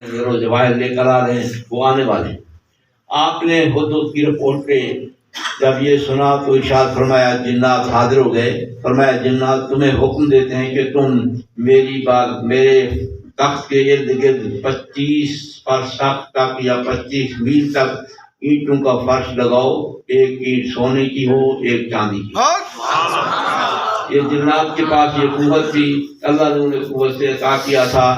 زر جواہر لے کر آ رہے ہیں، وہ آنے والے ہیں۔ آپ نے حدود کی رپورٹ پہ جب یہ سنا تو ارشاد فرمایا جنات حاضر ہو گئے، فرمایا جنات تمہیں حکم دیتے ہیں کہ تم میری بات میرے تخت کے ارد گرد 25 فرش تک یا 25 میل تک اینٹوں کا فرش لگاؤ، ایک اینٹ سونے کی ہو ایک چاندی کی۔ یہ جنات کے پاس یہ قوت تھی، اللہ نے انہیں قوت سے عطا کیا تھا۔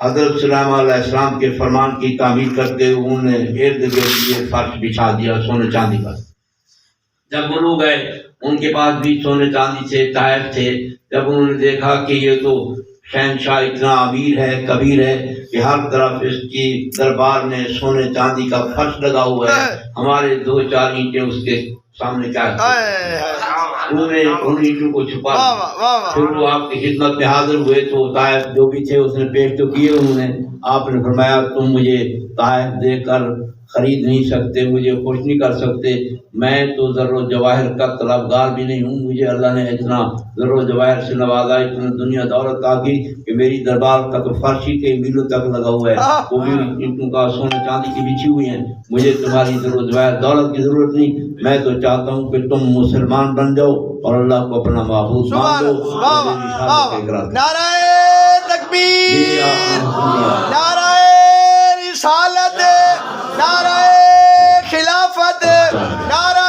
حضرت سلیمان علیہ السلام کے فرمان کی تعمیل کرتے ہوئے انہوں نے ارد گرد یہ فرش بچھا دیا سونے چاندی کا۔ جب وہ لوگ گئے ان کے پاس بھی سونے چاندی سے تحائف تھے، جب انہوں نے دیکھا کہ یہ تو شہنشاہ اتنا امیر ہے کبیر ہے کہ ہر طرف اس کی دربار میں سونے چاندی کا فرش لگا ہوا ہے، ہمارے 2-4 اینٹیں اس کے سامنے کیا انہوں نے ان اینٹوں کو چھپا دیا۔ پھر وہ آپ کی خدمت میں حاضر ہوئے تو تحائف جو بھی تھے اس نے پیش تو کیے، انہوں نے آپ نے فرمایا تم مجھے تحائف دے کر خرید نہیں سکتے، مجھے خوش نہیں کر سکتے، میں تو زر و جواہر کا طلبگار بھی نہیں ہوں، مجھے اللہ نے اتنا زر و جواہر سے نوازا، اتنا دنیا دولت آ گئی کہ میری دربار کا تو فرشی کے میلوں تک لگا ہوا ہے، وہ بھی اینٹوں کا سونے چاندی کی بچھی ہوئی ہیں، مجھے تمہاری زر و جواہر دولت کی ضرورت نہیں، میں تو چاہتا ہوں کہ تم مسلمان بن جاؤ اور اللہ کو اپنا معبود مان لو۔ نعرہ تکبیر، نعرہ رسالت، نعرہ خلافت، نعرہ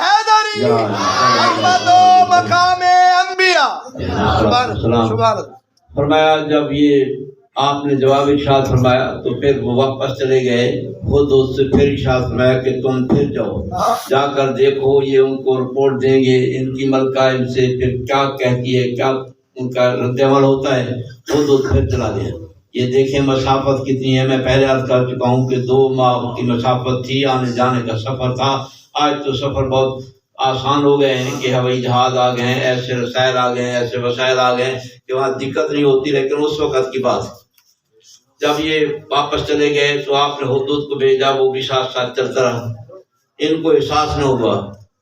حیدری، عظمت و مقام انبیاء۔ سبحان۔ فرمایا جب یہ آپ نے جواب ارشاد فرمایا تو پھر وہ واپس چلے گئے، خود اس سے پھر ارشاد فرمایا کہ تم پھر جاؤ، جا کر دیکھو یہ ان کو رپورٹ دیں گے، ان کی ملکہ ان سے پھر کیا کہتی ہے، کیا ان کا رد عمل ہوتا ہے، خود اس پھر چلا گیا۔ یہ دیکھیں مسافت کتنی ہے، میں پہلے عرض کر چکا ہوں کہ 2 ماہ کی مسافت تھی، آنے جانے کا سفر تھا۔ آج تو سفر بہت آسان ہو گئے ہیں کہ ہوائی جہاز آ گئے ہیں، ایسے رسائل آ گئے ہیں، ایسے وسائل آ گئے ہیں کہ وہاں دقت نہیں ہوتی، لیکن اس وقت کی بات جب یہ واپس چلے گئے تو آپ نے حدود کو بھیجا، وہ بھی ساتھ ساتھ چلتا رہا، ان کو احساس نہ ہوا۔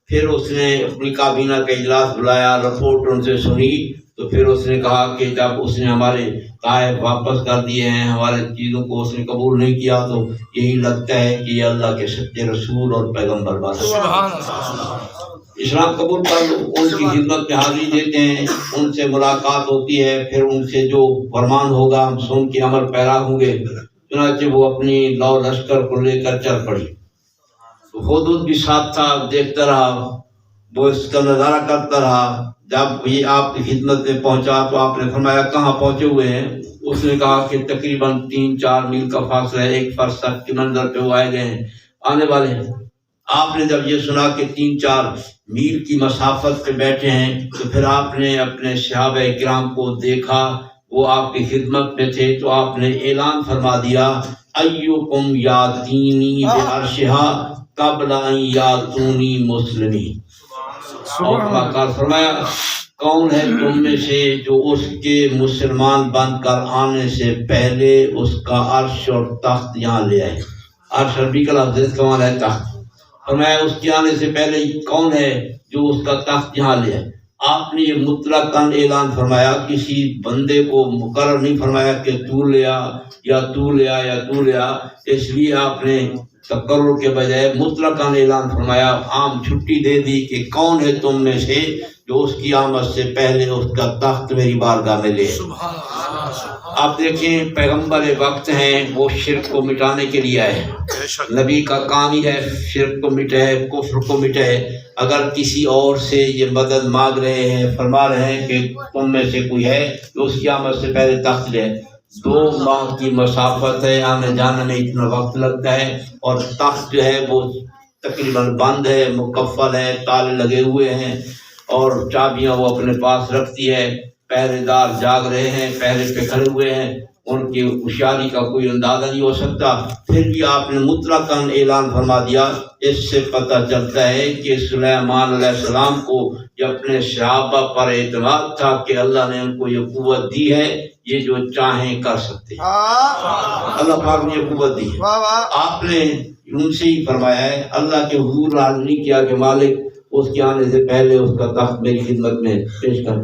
پھر اس نے اپنی کابینہ کا اجلاس بلایا، رپورٹ ان سے سنی، تو پھر اس نے کہا کہ جب اس نے ہمارے تحائف واپس کر دیے ہیں، ہمارے چیزوں کو اس نے قبول نہیں کیا، تو یہی لگتا ہے کہ یہ اللہ کے سچے رسول اور پیغمبر بات ہے۔ اسلام قبول کر لو، ان کی خدمت میں حاضری دیتے ہیں، ان سے ملاقات ہوتی ہے، پھر ان سے جو فرمان ہوگا ہم سن کے عمل پیرا ہوں گے۔ چنانچہ وہ اپنی لو لشکر کو لے کر چل پڑی۔ تو حدود بھی ساتھ تھا، دیکھتا رہا، وہ اس کا نظارہ کرتا رہا۔ جب یہ آپ کی خدمت میں پہنچا تو آپ نے فرمایا کہاں پہنچے ہوئے ہیں؟ اس نے کہا کہ تقریباً 3-4 میل کا فاصلہ ہے، ایک فرش تک کے منظر پہ وہ آئے گئے ہیں، آنے والے ہیں۔ آپ نے جب یہ سنا کہ 3-4 میل کی مسافت پہ بیٹھے ہیں تو پھر آپ نے اپنے صحابہ کرام کو دیکھا، وہ آپ کی خدمت میں تھے، تو آپ نے اعلان فرما دیا ایکم یاتینی بعرشہا قبل ان یاتونی مسلمین۔ اور کا فرمایا کون ہے تم میں سے جو اس کے مسلمان بن کر آنے سے پہلے اس کا عرش اور تخت یہاں لے آئے؟ عرش عربی کا لفظ ہے، اس کا معنی ہے تخت۔ فرمایا اس کے آنے سے پہلے کون ہے جو اس کا تخت یہاں لے آئے؟ آپ نے یہ مطلقاً اعلان فرمایا، کسی بندے کو مقرر نہیں فرمایا کہ تو لے آ یا تو لے آ یا تو لے آ، اس لیے آپ نے تقرر کے بجائے مطلقاً اعلان فرمایا، عام چھٹی دے دی کہ کون ہے تم میں سے جو اس کی آمد سے پہلے اس کا تخت میری بارگاہ میں لے۔ آپ دیکھیں پیغمبر وقت ہیں، وہ شرک کو مٹانے کے لیے آئے، نبی کا کام ہی ہے شرک کو مٹائے، کفر کو مٹائے۔ اگر کسی اور سے یہ مدد مانگ رہے ہیں، فرما رہے ہیں کہ تم میں سے کوئی ہے تو اس کی آمد سے پہلے تخت لے، 2 ماہ کی مسافت ہے، آنے جانے میں اتنا وقت لگتا ہے، اور تخت جو ہے وہ تقریباً بند ہے، مقفل ہے، تالے لگے ہوئے ہیں، اور چابیاں وہ اپنے پاس رکھتی ہے، پہرے دار جاگ رہے ہیں، پہرے پہ کھڑے ہوئے ہیں، ان کی ہوشیاری کا کوئی اندازہ نہیں ہو سکتا۔ پھر بھی آپ نے مطلقاً اعلان فرما دیا۔ اس سے پتہ چلتا ہے کہ سلیمان علیہ السلام کو یہ اپنے صحابہ پر اعتماد تھا کہ اللہ نے ان کو یہ قوت دی ہے، یہ جو چاہیں کر سکتے ہیں، اللہ پاک نے یہ قوت دی ہے۔ آپ نے ان سے ہی فرمایا ہے، اللہ کے حضور راضی نہیں کیا کہ مالک اس کے آنے سے پہلے اس کا تخت میری خدمت میں پیش کر۔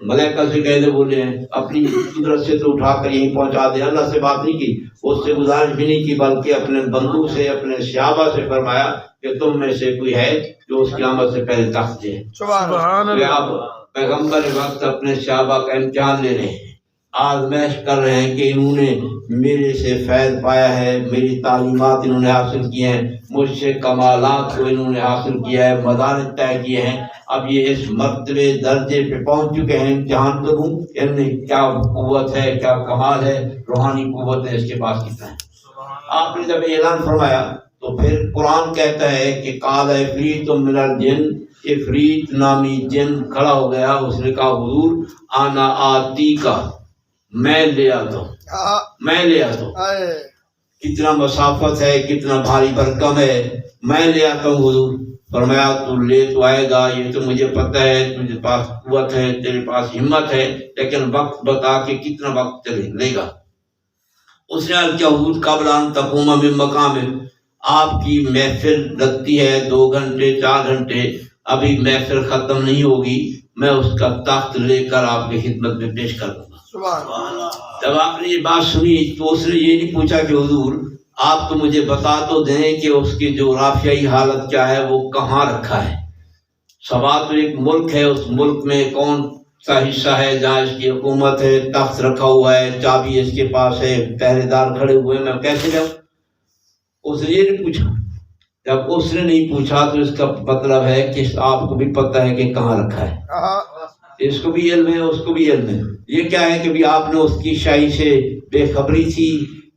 ملائکہ سے کہہ دے بولے ہیں اپنی قدرت سے تو اٹھا کر یہیں پہنچا دے. اللہ سے بات نہیں کی, اس سے گزارش بھی نہیں کی, بلکہ اپنے بندوں سے اپنے صحابہ سے فرمایا کہ تم میں سے کوئی ہے جو اس کی آمد سے پہلے تخت دے. سبحان اللہ. اب پیغمبر وقت اپنے صحابہ کا امتحان لے رہے ہیں, آزمائش کر رہے ہیں کہ انہوں نے میرے سے فیض پایا ہے, میری تعلیمات انہوں نے حاصل کی ہیں, مجھ سے کمالات کو انہوں نے حاصل کیا ہے, مدارج طے کیے ہیں, اب یہ اس مرتبے درجے پہ پہنچ چکے ہیں, امتحان کروں ان میں کیا قوت ہے, کیا کمال ہے, روحانی قوت ہے, اس کے پاس کتنا ہے. آپ نے جب اعلان فرمایا تو پھر قرآن کہتا ہے کہ قال عفریت من الجن, عفریت نامی جن کھڑا ہو گیا, اس نے کہا حضور آنا آتی کا, میں لے آتا ہوں, میں لے آتا ہوں. کتنا مسافت ہے, کتنا بھاری بھرکم ہے, میں لے آتا ہوں حضور. فرمایا تو لے تو آئے گا, یہ تو مجھے پتہ ہے, تجھے پاس قوت ہے, تیرے پاس ہمت ہے, لیکن وقت بتا کہ کتنا وقت چلے لے گا. اس نے عرض کیا حضور قبل ان تقوم من مقام, آپ کی محفل لگتی ہے 2 گھنٹے 4 گھنٹے, ابھی محفل ختم نہیں ہوگی, میں اس کا تخت لے کر آپ کی خدمت میں پیش کر دوں گا. جب آپ نے یہ بات سنی تو اس نے یہ نہیں پوچھا کہ حضور آپ تو مجھے بتا تو دیں کہ اس کی جغرافیائی حالت کیا ہے, وہ کہاں رکھا ہے. سبا تو ایک ملک ہے, اس ملک میں کون سا حصہ ہے جہاں اس کی حکومت ہے, تخت رکھا ہوا ہے, چابی اس کے پاس ہے, پہرے دار کھڑے ہوئے, میں کیسے جاؤں. اس نے یہ نہیں پوچھا. جب اس نے نہیں پوچھا تو اس کا مطلب ہے کہ آپ کو بھی پتہ ہے کہ کہاں رکھا ہے, اس کو بھی علم ہے, اس کو بھی علم ہے. یہ کیا ہے کہ بھی آپ نے اس کی شاہی سے بے خبری تھی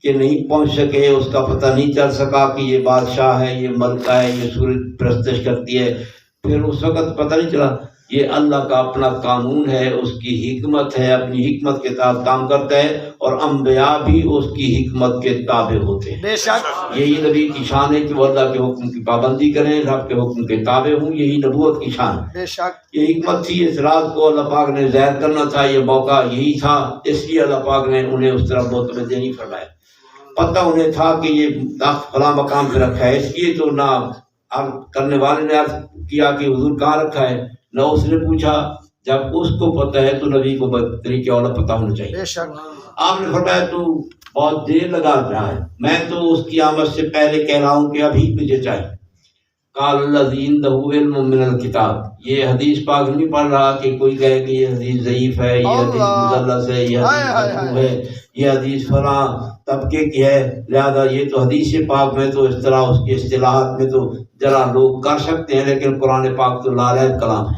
کہ نہیں پہنچ سکے, اس کا پتہ نہیں چل سکا کہ یہ بادشاہ ہے, یہ ملکہ ہے, یہ سورج پرستش کرتی ہے. پھر اس وقت پتہ نہیں چلا. یہ اللہ کا اپنا قانون ہے, اس کی حکمت ہے, اپنی حکمت کے تحت کام کرتا ہے, اور انبیاء بھی اس کی حکمت کے تابع ہوتے ہیں. بے شک یہی نبی کی شان ہے کہ وہ اللہ کے حکم کی پابندی کریں, رب کے حکم کے تابع ہوں, یہی نبوت کی شان ہے. بے شک یہ حکمت تھی, اس رات کو اللہ پاک نے ظاہر کرنا تھا, یہ موقع یہی تھا, اس لیے اللہ پاک نے انہیں اس طرح متوجہ نہیں فرمایا. پتہ انہیں تھا کہ یہ تخت فلاں مقام پہ رکھا ہے, اس لیے تو نہ کرنے والے نے عرض کیا کہ حضور کہاں رکھا ہے, نہ اس نے پوچھا. جب اس کو پتہ ہے تو نبی کو طریقے والا پتہ ہونا چاہیے. بے شک آپ نے فرمایا تو بہت دیر لگا رہا ہے, میں تو اس کی آمد سے پہلے کہہ رہا ہوں کہ ابھی مجھے چاہیے. قال الذی عندہ علم من الکتاب, یہ حدیث پاک نہیں پڑھ رہا کہ کوئی کہے کہ یہ حدیث ضعیف ہے, یہ حدیث مدلس ہے, یہ حدیث موضوع ہے, یہ حدیث فلاں طبقے کی ہے, لہذا یہ تو حدیث پاک میں تو اس طرح اس کی اصطلاحات میں تو ذرا لوگ کر سکتے ہیں, لیکن قرآن پاک تو لالائب کلام ہے,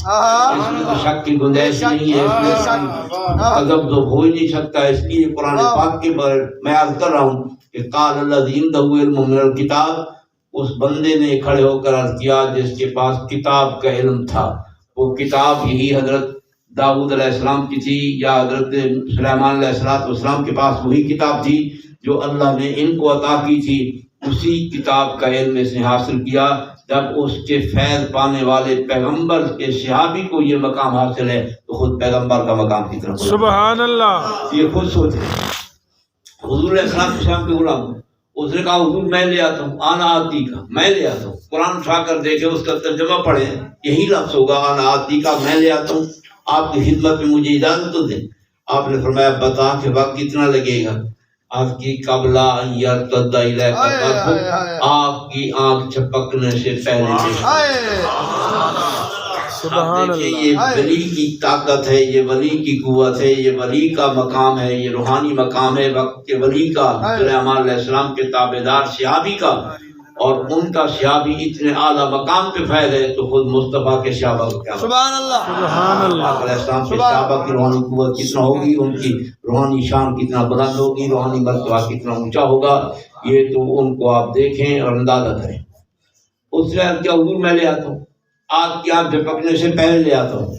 اس میں تو شک کی گنجائش نہیں ہے, اس میں عذب تو ہو ہی نہیں سکتا. اس لیے قرآن پاک کے بارے میں عرض کر رہا ہوں کہ قال الذی عندہ علم من الکتاب, اس بندے نے کھڑے ہو کر عرض کیا جس کے پاس کتاب کا علم تھا. وہ کتاب یہی حضرت داؤد علیہ السلام کی تھی, یا حضرت سلیمان علیہ السلام کے پاس وہی کتاب تھی جو اللہ نے ان کو عطا کی تھی. اسی کتاب کا علم اس نے حاصل کیا. جب اس کے فیض پانے والے پیغمبر کے صحابی کو یہ مقام حاصل ہے تو خود پیغمبر کا مقام کی طرف. سبحان اللہ. یہ خود سوچے حضور علیہ السلام کے غلام. اس نے کہا حضور میں لے آتا ہوں, آنا آتی کا, میں لے آتا ہوں. قرآن اٹھا کر دیکھے, اس کا ترجمہ پڑھیں, یہی لفظ ہوگا آنا آتی کا, میں لے آتا ہوں, آپ کی خدمت میں مجھے اجازت تو دیں. آپ نے فرمایا بتا کہ وقت کتنا لگے گا. آپ کی قبلہ یرتد الیک طرفک, آپ کی آنکھ جھپکنے سے پہلے. سبحان دیکھیے یہ ولی کی طاقت ہے, یہ ولی کی قوت ہے, یہ ولی کا مقام ہے, یہ روحانی مقام ہے وقت کے ولی کا, سلیمان علیہ السلام کے تابعدار صحابی کا. اور ان کا صحابی اتنے اعلیٰ مقام پہ فائد ہے تو خود مصطفیٰ کے صحابہ کو کیا. سبحان اللہ. سبحان اللہ. علیہ السلام کے صحابہ کی روحانی قوت کتنا ہوگی, ان کی روحانی شان کتنا بلند ہوگی, روحانی مرتبہ کتنا اونچا ہوگا, یہ تو ان کو آپ دیکھیں اور اندازہ کریں. اس نے کیا حضور میں لے آتا ہوں, آگ کی آنکھ جھپکنے سے پہلے لے آتا ہوں.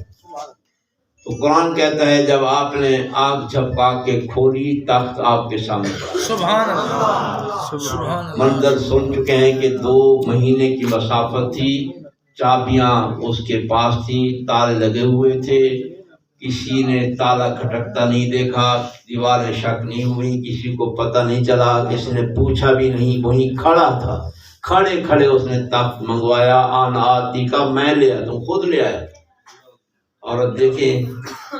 تو قرآن کہتا ہے جب آپ نے آنکھ جھپکا کے کھولی تخت آپ کے سامنے. سبحان اللہ. منظر سن چکے ہیں کہ 2 مہینے کی مسافت تھی, چابیاں اس کے پاس تھیں, تالے لگے ہوئے تھے, کسی نے تالا کھٹکتا نہیں دیکھا, دیواریں شک نہیں ہوئی, کسی کو پتہ نہیں چلا, کسی نے پوچھا بھی نہیں, وہیں کھڑا تھا. کھڑے کھڑے اس نے تخت منگوایا, آنا آتی کا, میں لے آتا ہوں, خود لے آیا. اور اب دیکھیں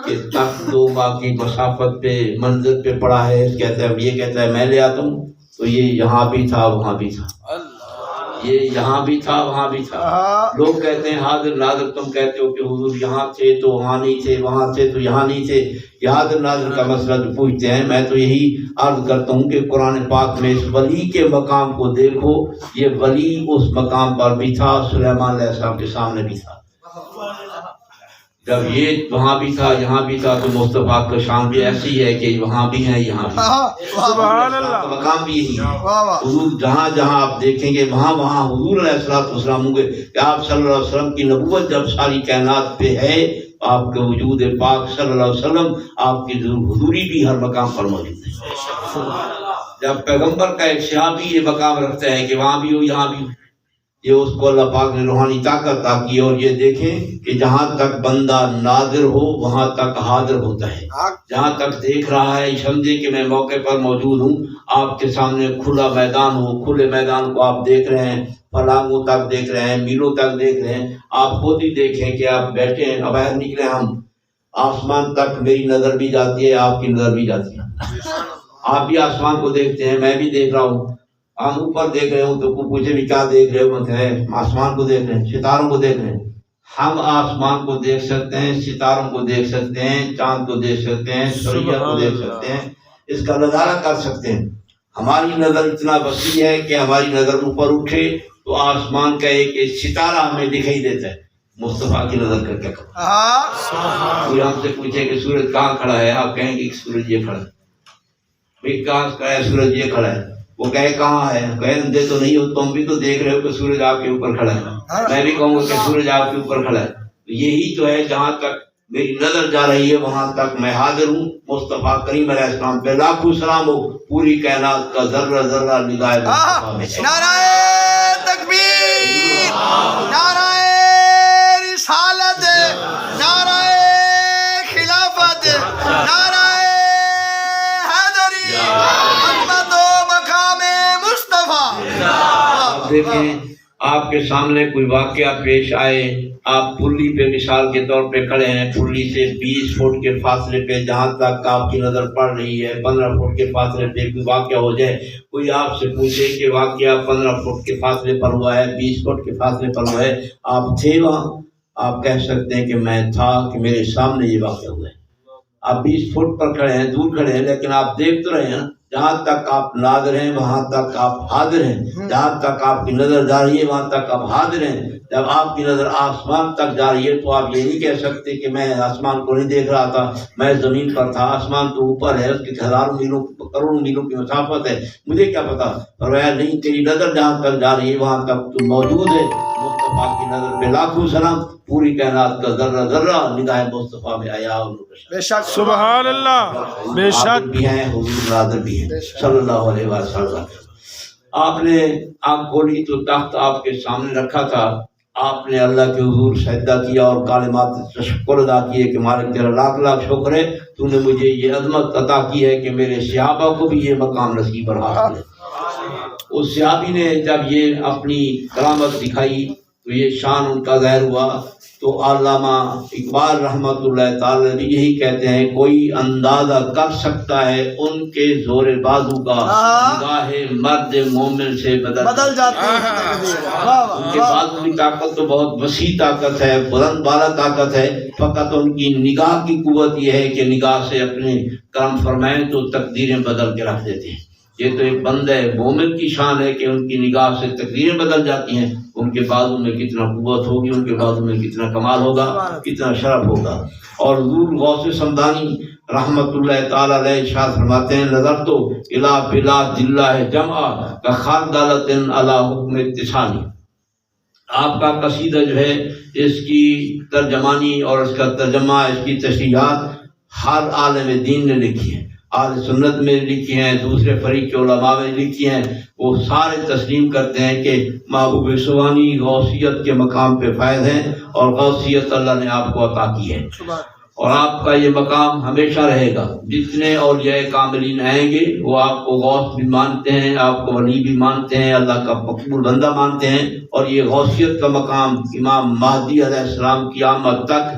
کہ تخت 2 ماہ کی مسافت پہ منظر پہ پڑا ہے، کہتا ہے یہ کہتا ہے میں لے آتا ہوں، تو یہ یہاں بھی تھا وہاں بھی تھا، یہ یہاں بھی تھا وہاں بھی تھا۔ لوگ کہتے ہیں حاضر ناظر، تم کہتے ہو کہ حضور یہاں تھے تو وہاں نہیں تھے، وہاں تھے تو یہاں نہیں تھے، یہ حاضر ناظر کا مسئلہ جو پوچھتے ہیں، میں تو یہی عرض کرتا ہوں کہ قرآن پاک میں اس ولی کے مقام کو دیکھو، یہ ولی اس مقام پر بھی تھا، سلیمان علیہ السلام کے سامنے بھی تھا۔ جب یہ وہاں بھی تھا یہاں بھی تھا، تو مصطفیٰ کا شان بھی ایسی ہے کہ وہاں بھی ہے یہاں بھی ہے، سبحان اللہ، مقام بھی یہی ہے۔ حضور جہاں جہاں آپ دیکھیں گے وہاں وہاں حضور علیہ السلام ہوں گے، کہ آپ صلی اللہ علیہ وسلم کی نبوت جب ساری کائنات پہ ہے، آپ کے وجود پاک صلی اللہ علیہ وسلم، آپ کی حضوری بھی ہر مقام پر موجود ہے۔ جب پیغمبر کا ایک صحابی یہ مقام رکھتا ہے کہ وہاں بھی ہو یہاں بھی ہو، یہ اس کو اللہ پاک نے روحانی طاقت عطا کی ہے۔ اور یہ دیکھیں کہ جہاں تک بندہ ناظر ہو وہاں تک حاضر ہوتا ہے، جہاں تک دیکھ رہا ہے سمجھے کہ میں موقع پر موجود ہوں، آپ کے سامنے کھلا میدان ہو، کھلے میدان کو آپ دیکھ رہے ہیں، فلاںگوں تک دیکھ رہے ہیں، میلوں تک دیکھ رہے ہیں، آپ خود ہی دیکھیں کہ آپ بیٹھے ہیں، اب باہر نکلے ہم، آسمان تک میری نظر بھی جاتی ہے، آپ کی نظر بھی جاتی ہے، آپ بھی آسمان کو دیکھتے ہیں، میں بھی دیکھ رہا ہوں، ہم اوپر دیکھ رہے ہوں تو کوئی پوچھے بھی کیا دیکھ رہے ہو، میں آسمان کو دیکھ رہے ہیں، ستاروں کو دیکھ رہے ہیں۔ ہم آسمان کو دیکھ سکتے ہیں، ستاروں کو دیکھ سکتے ہیں، چاند کو دیکھ سکتے ہیں، سورج کو دیکھ سکتے ہیں، اس کا نظارہ کر سکتے ہیں۔ ہماری نظر اتنا وسیع ہے کہ ہماری نظر اوپر اٹھے تو آسمان کا ایک ستارہ ہمیں دکھائی دیتا ہے۔ مصطفیٰ کی نظر کر کے کوئی ہم سے پوچھے کہ سورج کہاں کھڑا ہے، آپ کہیں گے کہ سورج یہ کھڑا ہے، بھئی کہاں کھڑا ہے، سورج یہ کھڑا ہے، وہ کہے کہاں ہے، کہے اندھے تو نہیں ہو، تم بھی تو دیکھ رہے ہو کہ سورج آپ کے اوپر کھڑا ہے، میں بھی کہوں گا کہ سورج آپ کے اوپر کھڑا ہے۔ تو یہی تو ہے، جہاں تک میری نظر جا رہی ہے وہاں تک میں حاضر ہوں۔ مصطفیٰ کریم علیہ السلام پہ لاکھوں سلام ہو، پوری کائنات کا ذرہ ذرہ نگاہ مصطفیٰ میں ہے۔ نعرہ تکبیر، نعرہ رسالت، نعرہ خلافت، نعرہ حیدری، عظمت و مقام مصطفیٰ۔ آپ دیکھیں آپ کے سامنے کوئی واقعہ پیش آئے، آپ پلی پہ مثال کے طور پہ کھڑے ہیں، پلی سے 20 فٹ کے فاصلے پہ جہاں تک آپ کی نظر پڑ رہی ہے، 15 فٹ کے فاصلے پہ کوئی واقعہ ہو جائے، کوئی آپ سے پوچھے کہ واقعہ 15 فٹ کے فاصلے پر ہوا ہے، 20 فٹ کے فاصلے پر ہوا ہے، آپ تھے وہاں، آپ کہہ سکتے ہیں کہ میں تھا، کہ میرے سامنے یہ واقعہ ہوا ہے۔ آپ 20 فٹ پر کھڑے ہیں، دور کھڑے ہیں، لیکن آپ دیکھ تو رہے ہیں نا، جہاں تک آپ ناظر ہیں وہاں تک آپ حاضر ہیں، جہاں تک آپ کی نظر جا رہی ہے وہاں تک آپ حاضر ہیں۔ جب آپ کی نظر آسمان تک جا رہی ہے تو آپ یہ نہیں کہہ سکتے کہ میں آسمان کو نہیں دیکھ رہا تھا، میں زمین پر تھا، آسمان تو اوپر ہے، اس کی ہزاروں میلوں کروڑوں میلوں کی مسافت ہے، مجھے کیا پتا۔ فرمایا نہیں، تیری نظر جہاں تک جا رہی ہے وہاں تک تو موجود ہے۔ مصطفیٰ کی نظر پہ لاکھوں سلام، پوری کائنات کا ذرہ ذرہ نگاہ مصطفیٰ میں آیا اور بے شک سبحان اللہ، بے شک بھی ہیں، حضور ناظر بھی ہیں صلی اللہ علیہ وسلم۔ آپ نے آنکھ کھولی تو تخت آپ کے سامنے رکھا تھا، آپ نے اللہ کے حضور سجدہ کیا اور کلمات تشکر ادا کیے کہ مالک تیرا لاکھ لاکھ شکر ہے، تو نے مجھے یہ عظمت عطا کی ہے کہ میرے صحابہ کو بھی یہ مقام نصیب رہا ہے۔ اس صحابی نے جب یہ اپنی کرامت دکھائی تو یہ شان ان کا ظاہر ہوا، تو علامہ اقبال رحمۃ اللہ تعالی بھی یہی کہتے ہیں، کوئی اندازہ کر سکتا ہے ان کے زور بازو کا، نگاہ مرد مومن سے بدل جاتی ہے۔ ان کے بازو کی طاقت تو بہت وسیع طاقت ہے، بلند بالا طاقت ہے، فقط ان کی نگاہ کی قوت یہ ہے کہ نگاہ سے اپنے کرم فرمائیں تو تقدیریں بدل کے رکھ دیتے ہیں۔ یہ تو ایک بندہ مومن کی شان ہے کہ ان کی نگاہ سے تقدیریں بدل جاتی ہیں۔ ان کے بازو میں کتنا قوت ہوگی، ان کے بازو میں کتنا کمال ہوگا، کتنا شرف ہوگا۔ اور حضور غوث سمدانی رحمت اللہ تعالی علیہ ارشاد فرماتے ہیں، نظر تو الی بلاد اللہ جمع کا خردلۃ علی حکم اتصالی۔ آپ کا قصیدہ جو ہے، اس کی ترجمانی اور اس کا ترجمہ، اس کی تشریحات ہر عالم دین نے لکھی ہے، اہل سنت میں لکھی ہیں، دوسرے فریق کے علماء میں لکھی ہیں، وہ سارے تسلیم کرتے ہیں کہ محبوب سبحانی غوثیت کے مقام پہ فائز ہیں اور غوثیت اللہ نے آپ کو عطا کی ہے، اور آپ کا یہ مقام ہمیشہ رہے گا۔ جتنے اولیاء کاملین آئیں گے وہ آپ کو غوث بھی مانتے ہیں، آپ کو ولی بھی مانتے ہیں، اللہ کا مقبول بندہ مانتے ہیں، اور یہ غوثیت کا مقام امام مہدی علیہ السلام کی آمد تک